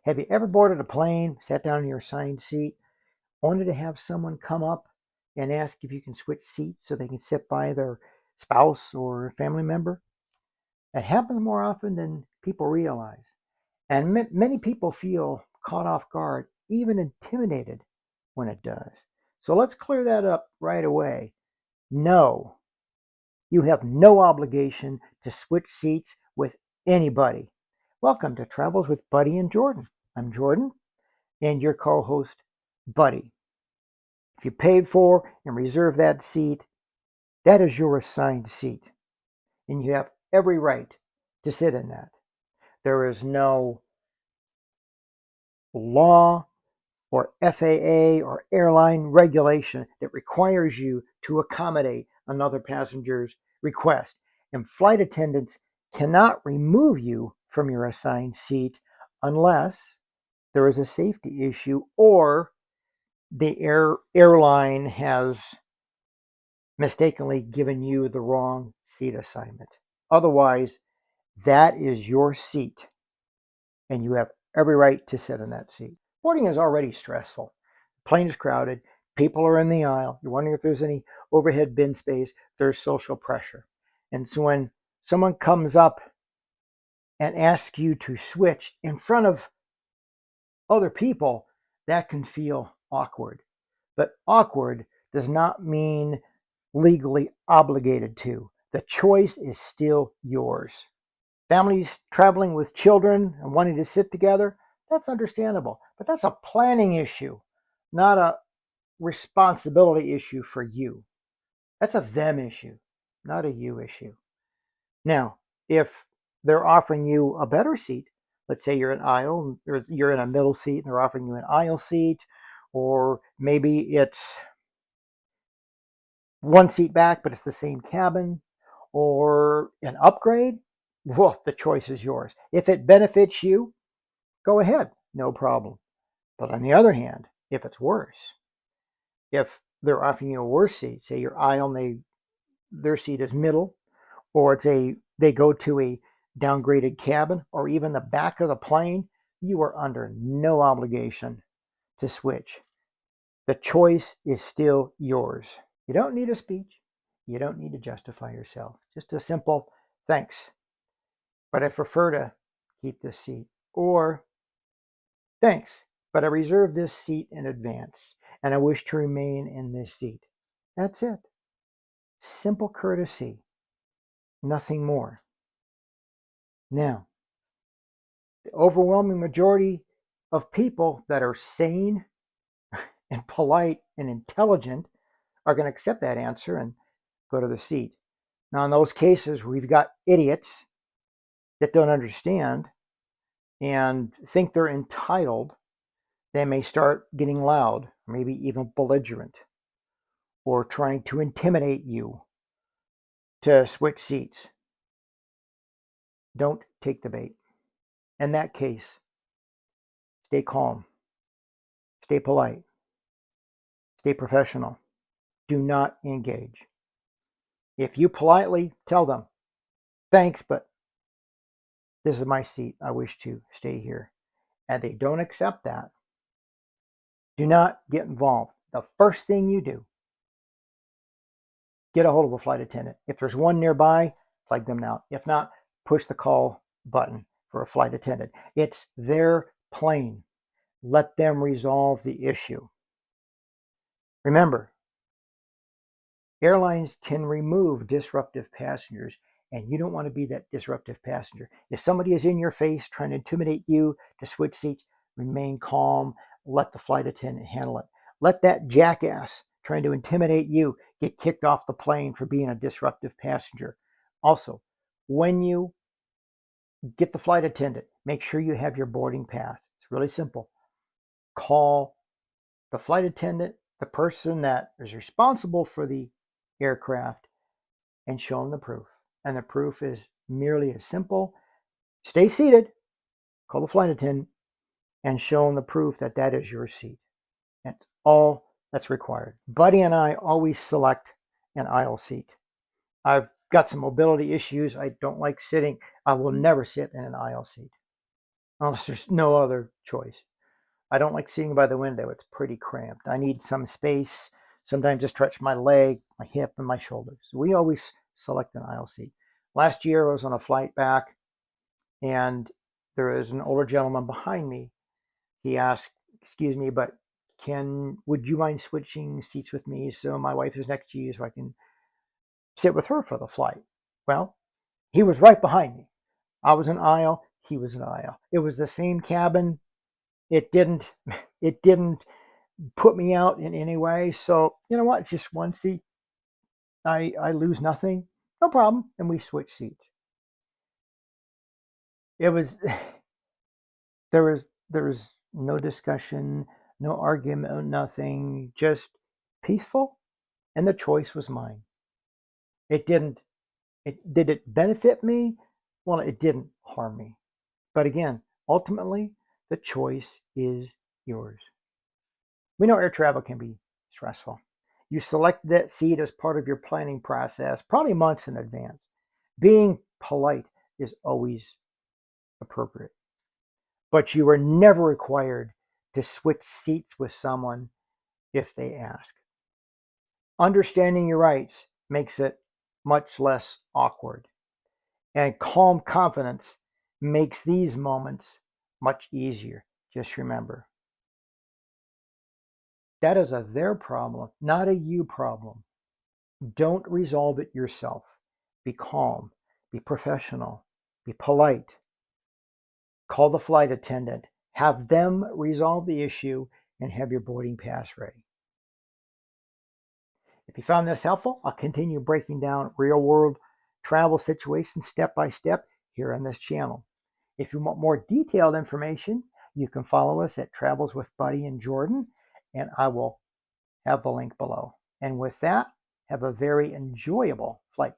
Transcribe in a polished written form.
Have you ever boarded a plane, sat down in your assigned seat, only to have someone come up and ask if you can switch seats so they can sit by their spouse or family member? It happens more often than people realize. And many people feel caught off guard, even intimidated when it does. So let's clear that up right away. No, you have no obligation to switch seats with anybody. Welcome to Travels with Buddy and Jordan. I'm Jordan and your co host, Buddy. If you paid for and reserved that seat, that is your assigned seat, and you have every right to sit in that. There is no law or FAA or airline regulation that requires you to accommodate another passenger's request. And flight attendants cannot remove you from your assigned seat unless there is a safety issue or the airline has mistakenly given you the wrong seat assignment. Otherwise, that is your seat, and you have every right to sit in that seat. Boarding is already stressful. The plane is crowded. People are in the aisle. You're wondering if there's any overhead bin space. There's social pressure. And so when someone comes up and asks you to switch in front of other people, that can feel awkward. But awkward does not mean legally obligated to. The choice is still yours. Families traveling with children and wanting to sit together, that's understandable. But that's a planning issue, not a responsibility issue for you. That's a them issue, not a you issue. Now, if they're offering you a better seat, let's say you're an aisle, or you're in a middle seat and they're offering you an aisle seat, or maybe it's one seat back, but it's the same cabin, or an upgrade, well, the choice is yours. If it benefits you, go ahead, no problem. But on the other hand, if it's worse, if they're offering you a worse seat, say your aisle, their seat is middle, or they go to a downgraded cabin, or even the back of the plane, you are under no obligation to switch. The choice is still yours. You don't need a speech. You don't need to justify yourself. Just a simple thanks, but I prefer to keep this seat. Or thanks, but I reserved this seat in advance and I wish to remain in this seat. That's it. Simple courtesy, nothing more. Now, the overwhelming majority of people that are sane and polite and intelligent are going to accept that answer and go to the seat. Now, in those cases, we've got idiots that don't understand and think they're entitled. They may start getting loud, maybe even belligerent, or trying to intimidate you to switch seats. Don't take the bait. In that case, stay calm, stay polite, stay professional. Do not engage. If you politely tell them, thanks, but this is my seat, I wish to stay here, and they don't accept that, do not get involved. The first thing you do, get a hold of a flight attendant. If there's one nearby, flag them out. If not, push the call button for a flight attendant. It's their plane. Let them resolve the issue. Remember, airlines can remove disruptive passengers, and you don't want to be that disruptive passenger. If somebody is in your face trying to intimidate you to switch seats, remain calm. Let the flight attendant handle it. Let that jackass trying to intimidate you get kicked off the plane for being a disruptive passenger. Also, when you get the flight attendant, make sure you have your boarding pass. It's really simple. Call the flight attendant, the person that is responsible for the aircraft, and show them the proof. And the proof is merely as simple. Stay seated, call the flight attendant, and show them the proof that that is your seat. That's all that's required. Buddy and I always select an aisle seat. I've got some mobility issues. I don't like sitting. I will never sit in an aisle seat unless there's no other choice. I don't like sitting by the window. It's pretty cramped. I need some space, sometimes to stretch my leg, my hip, and my shoulders. We always select an aisle seat. Last year, I was on a flight back, and there was an older gentleman behind me. He asked, "Excuse me, but would you mind switching seats with me so my wife is next to you so I can sit with her for the flight?" Well, he was right behind me. I was an aisle, he was an aisle. It was the same cabin. It didn't it didn't put me out in any way. So you know what? Just one seat. I lose nothing. No problem. And we switched seats. It was there was no discussion, no argument, nothing. Just peaceful, and the choice was mine. It didn't. It did it benefit me? Well, it didn't harm me. But again, ultimately, the choice is yours. We know air travel can be stressful. You select that seat as part of your planning process, probably months in advance. Being polite is always appropriate, but you are never required to switch seats with someone if they ask. Understanding your rights makes it much less awkward, and calm confidence makes these moments much easier. Just remember, that is a their problem, not a you problem. Don't resolve it yourself. Be calm, be professional, be polite. Call the flight attendant, have them resolve the issue, and have your boarding pass ready. If you found this helpful, I'll continue breaking down real world travel situations step by step here on this channel. If you want more detailed information, you can follow us at Travels with Buddy and Jordan, and I will have the link below. And with that, have a very enjoyable flight.